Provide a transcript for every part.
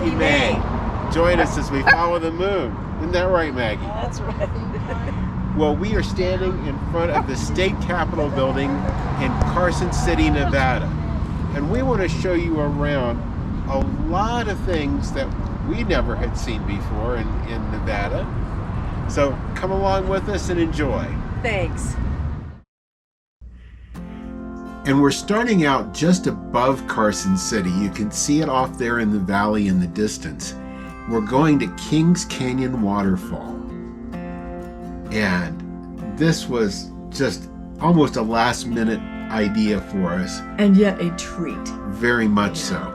Maggie Mae. Join us as we follow the moon. Isn't that right, Maggie? That's right. Well, we are standing in front of the State Capitol building in Carson City, Nevada. And we want to show you around a lot of things that we never had seen before in Nevada. So come along with us and enjoy. Thanks. And we're starting out just above Carson City. You can see it off there in the valley in the distance. We're going to Kings Canyon Waterfall. And this was just almost a last minute idea for us. And yet a treat. Very much so.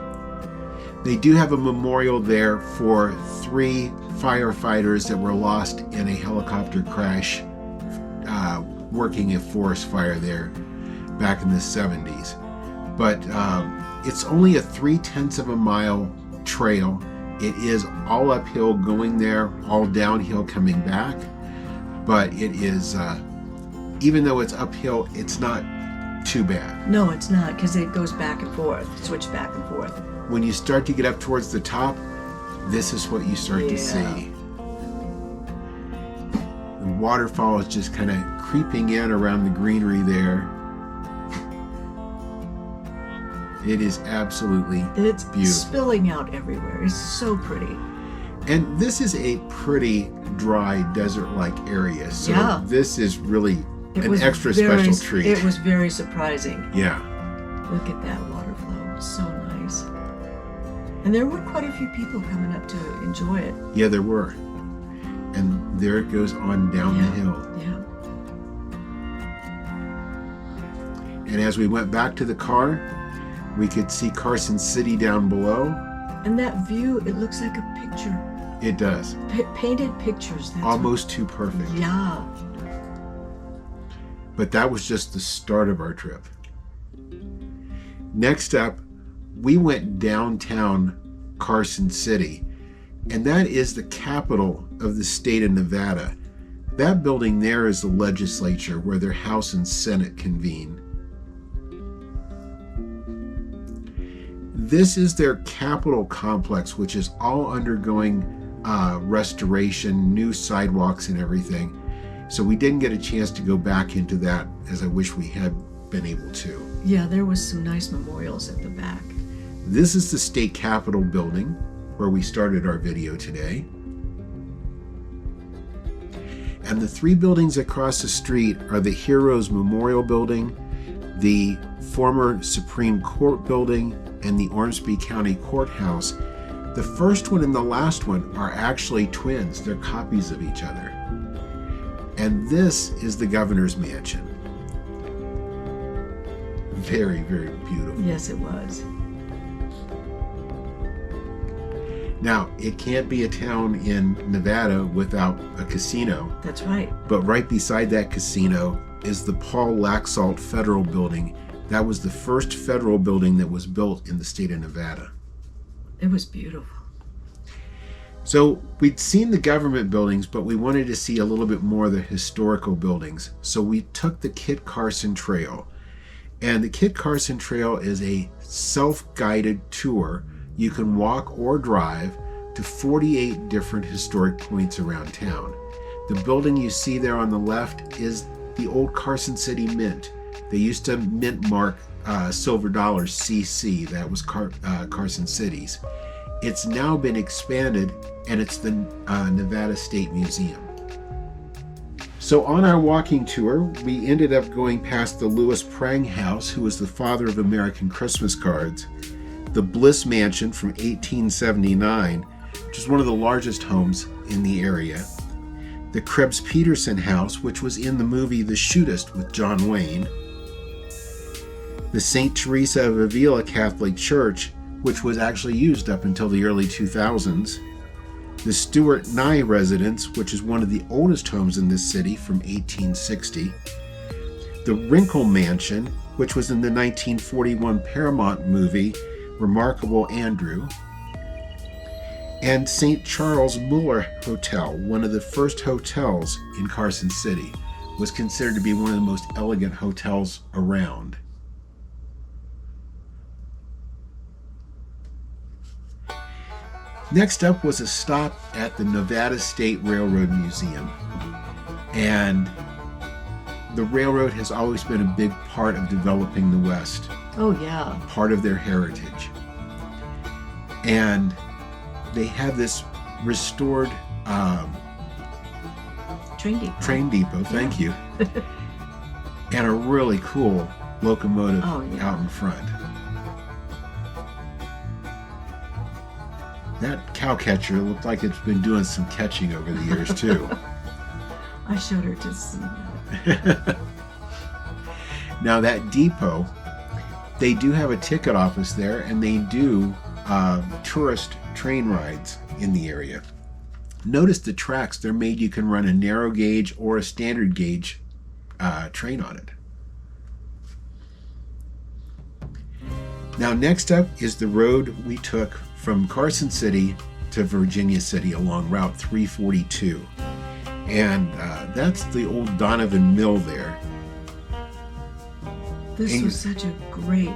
They do have a memorial there for 3 firefighters that were lost in a helicopter crash working a forest fire there back in the 70s. But it's only a 3/10 of a mile trail. It is all uphill going there, all downhill coming back. But it is, even though it's uphill, it's not too bad. No, it's not, because it goes back and forth, switch back and forth. When you start to get up towards the top, this is what you start to see. The waterfall is just kind of creeping in around the greenery there. It is absolutely beautiful. Spilling out everywhere. It's so pretty. And this is a pretty dry desert-like area, so this is really an extra special treat. It was very surprising. Yeah. Look at that water flow. It's so nice. And there were quite a few people coming up to enjoy it. Yeah, there were. And there it goes on down the hill. Yeah. And as we went back to the car, we could see Carson City down below. And that view, it looks like a picture. It does. Painted pictures. That's almost too perfect. Yeah. But that was just the start of our trip. Next up, we went downtown Carson City, and that is the capital of the state of Nevada. That building there is the legislature where their House and Senate convene. This is their Capitol complex, which is all undergoing restoration, new sidewalks and everything. So we didn't get a chance to go back into that as I wish we had been able to. Yeah, there was some nice memorials at the back. This is the State Capitol building where we started our video today. And the 3 buildings across the street are the Heroes Memorial Building, the former Supreme Court building, and the Ormsby County Courthouse. The first one and the last one are actually twins. They're copies of each other. And this is the governor's mansion. Very, very beautiful. Yes, it was. Now, it can't be a town in Nevada without a casino. That's right. But right beside that casino is the Paul Laxalt Federal Building. That was the first federal building that was built in the state of Nevada. It was beautiful. So we'd seen the government buildings, but we wanted to see a little bit more of the historical buildings. So we took the Kit Carson Trail. And the Kit Carson Trail is a self-guided tour. You can walk or drive to 48 different historic points around town. The building you see there on the left is the old Carson City Mint. They used to mint mark silver dollars, CC. That was Carson City's. It's now been expanded, and it's the Nevada State Museum. So on our walking tour, we ended up going past the Louis Prang House, who was the father of American Christmas cards, the Bliss Mansion from 1879, which is one of the largest homes in the area, the Krebs Peterson House, which was in the movie The Shootist with John Wayne, the St. Teresa of Avila Catholic Church, which was actually used up until the early 2000s, the Stuart Nye residence, which is one of the oldest homes in this city from 1860, the Wrinkle Mansion, which was in the 1941 Paramount movie Remarkable Andrew, and St. Charles Muller Hotel, one of the first hotels in Carson City, was considered to be one of the most elegant hotels around. Next up was a stop at the Nevada State Railroad Museum. And the railroad has always been a big part of developing the West, Oh, yeah. part of their heritage. And they have this restored Train depot. Thank you. And a really cool locomotive Oh, yeah. out in front. That cow catcher looked like it's been doing some catching over the years too. I showed her to see that. Now that depot, they do have a ticket office there, and they do tourist train rides in the area. Notice the tracks, they're made you can run a narrow gauge or a standard gauge train on it. Now next up is the road we took from Carson City to Virginia City along Route 342. And that's the old Donovan Mill there. This was such a great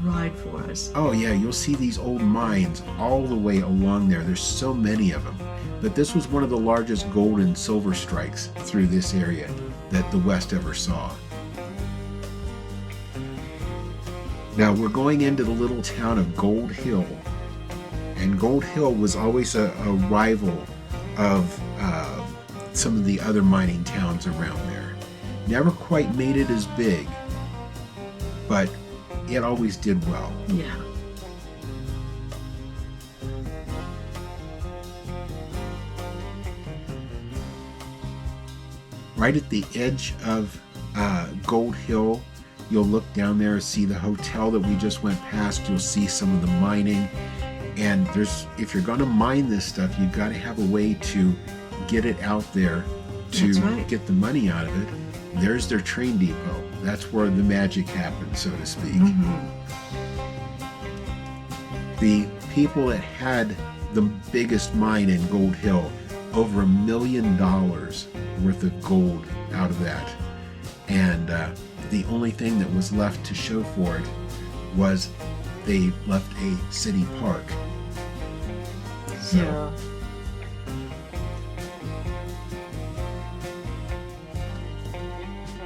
ride for us. Oh yeah, you'll see these old mines all the way along there. There's so many of them. But this was one of the largest gold and silver strikes through this area that the West ever saw. Now we're going into the little town of Gold Hill. And Gold Hill was always a rival of some of the other mining towns around there. Never quite made it as big, but it always did well. Yeah. Right at the edge of Gold Hill, you'll look down there and see the hotel that we just went past. You'll see some of the mining. And if you're going to mine this stuff, you've got to have a way to get it out there to That's right. get the money out of it. There's their train depot. That's where the magic happens, so to speak. Mm-hmm. The people that had the biggest mine in Gold Hill, over $1 million worth of gold out of that. And the only thing that was left to show for it was they left a city park. So, Yeah.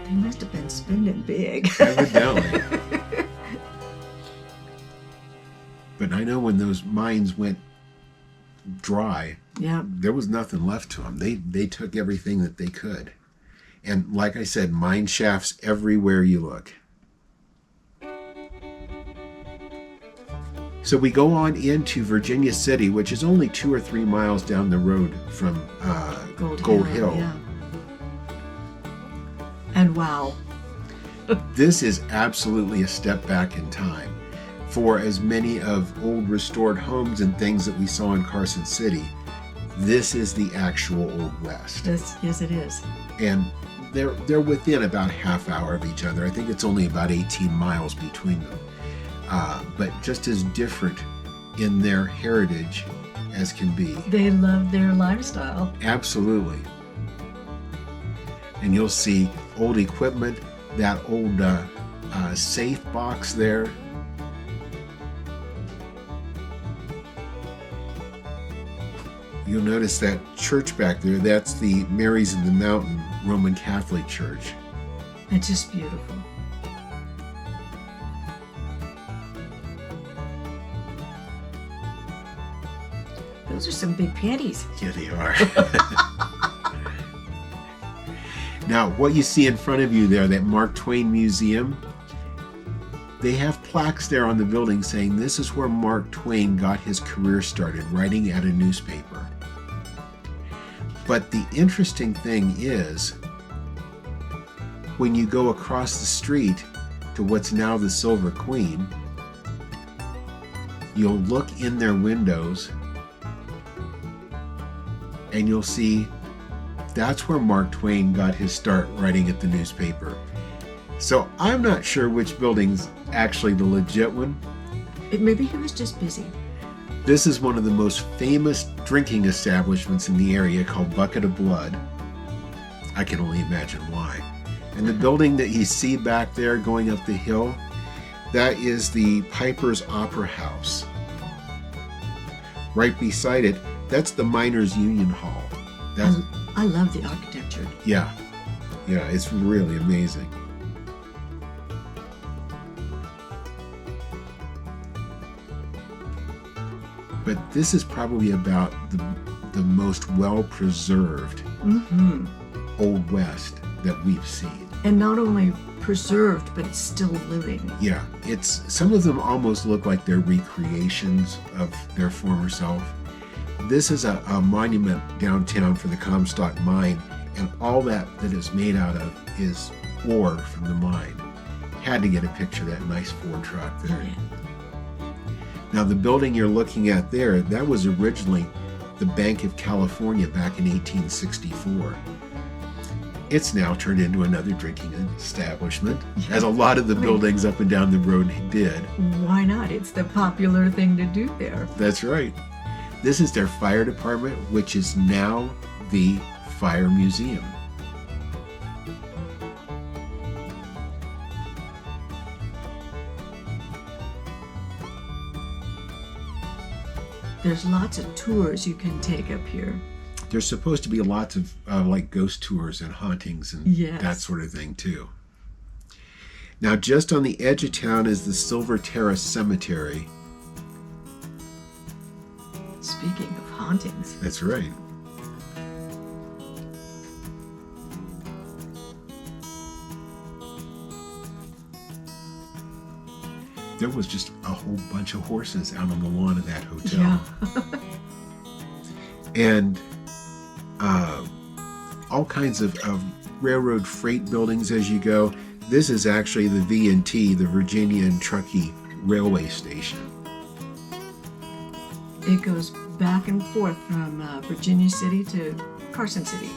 They must have been spending big. evidently. But I know when those mines went dry, Yeah. there was nothing left to them. They took everything that they could. And like I said, mine shafts everywhere you look. So we go on into Virginia City, which is only 2 or 3 miles down the road from Gold Hill. Yeah. And wow. This is absolutely a step back in time. For as many of old restored homes and things that we saw in Carson City, this is the actual Old West. Yes, it is. And they're within about a half hour of each other. I think it's only about 18 miles between them. But just as different in their heritage as can be. They love their lifestyle. Absolutely. And you'll see old equipment, that old safe box there. You'll notice that church back there, that's the Mary's in the Mountain Roman Catholic Church. It's just beautiful. Those are some big panties. Yeah, they are. Now, what you see in front of you there, that Mark Twain Museum, they have plaques there on the building saying this is where Mark Twain got his career started, writing at a newspaper. But the interesting thing is, when you go across the street to what's now the Silver Queen, you'll look in their windows and you'll see that's where Mark Twain got his start writing at the newspaper. So I'm not sure which building's actually the legit one. Maybe he was just busy. This is one of the most famous drinking establishments in the area called Bucket of Blood. I can only imagine why. And the building that you see back there going up the hill, that is the Piper's Opera House. Right beside it, that's the Miners Union Hall. That's, I love the architecture. yeah, it's really amazing. But this is probably about the most well-preserved Old West that we've seen. And not only preserved, but it's still living. Yeah, some of them almost look like they're recreations of their former self. This is a monument downtown for the Comstock mine, and all that it's made out of is ore from the mine. Had to get a picture of that nice Ford truck there. Yeah. Now the building you're looking at there, that was originally the Bank of California back in 1864. It's now turned into another drinking establishment, as a lot of the buildings up and down the road did. Why not? It's the popular thing to do there. That's right. This is their fire department, which is now the Fire Museum. There's lots of tours you can take up here. There's supposed to be lots of like ghost tours and hauntings and that sort of thing too. Now just on the edge of town is the Silver Terrace Cemetery. Speaking of hauntings. That's right. There was just a whole bunch of horses out on the lawn of that hotel. Yeah. And all kinds of railroad freight buildings as you go. This is actually the V&T, the Virginia and Truckee Railway Station. It goes back and forth from Virginia City to Carson City.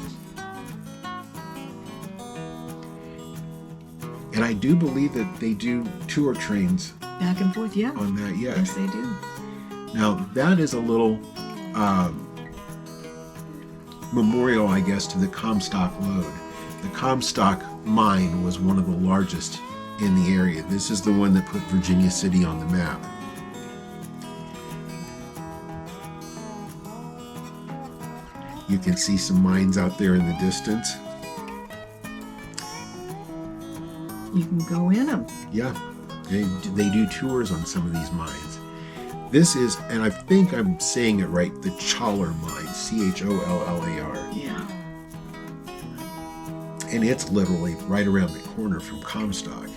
And I do believe that they do tour trains Back and forth, yeah. on that, yes. Yes, they do. Now, that is a little memorial, I guess, to the Comstock Lode. The Comstock mine was one of the largest in the area. This is the one that put Virginia City on the map. You can see some mines out there in the distance. You can go in them. Yeah, they do tours on some of these mines. This is, and I think I'm saying it right, the Chollar Mine, Chollar. Yeah. And it's literally right around the corner from Comstock.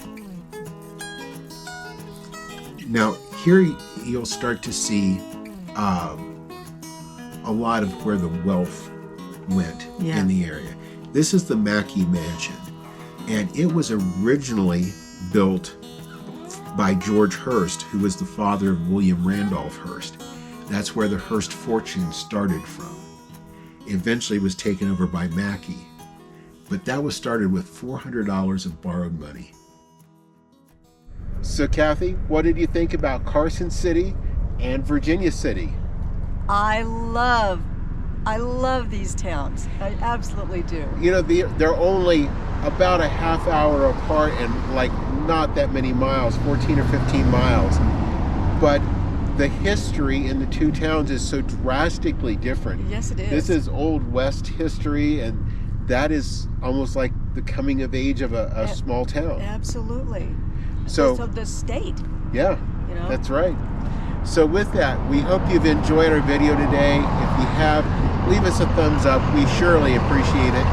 Now, here you'll start to see a lot of where the wealth went in the area. This is the Mackey Mansion, and it was originally built by George Hearst, who was the father of William Randolph Hearst. That's where the Hearst fortune started from. Eventually was taken over by Mackey, but that was started with $400 of borrowed money. So Cathy, what did you think about Carson City and Virginia City? I love these towns. I absolutely do. You know, they're only about a half hour apart and like not that many miles, 14 or 15 miles. But the history in the two towns is so drastically different. Yes, it is. This is Old West history, and that is almost like the coming of age of a small town. Absolutely. So the state. Yeah, you know? That's right. So with that, we hope you've enjoyed our video today. If you have, leave us a thumbs up. We surely appreciate it.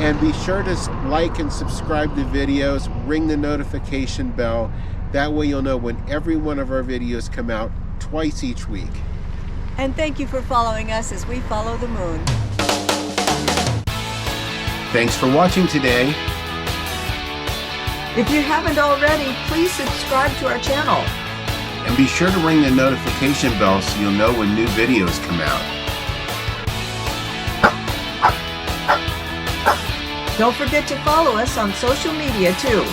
And be sure to like and subscribe to videos, ring the notification bell. That way you'll know when every one of our videos come out twice each week. And thank you for following us as we follow the moon. Thanks for watching today. If you haven't already, please subscribe to our channel. And be sure to ring the notification bell so you'll know when new videos come out. Don't forget to follow us on social media too.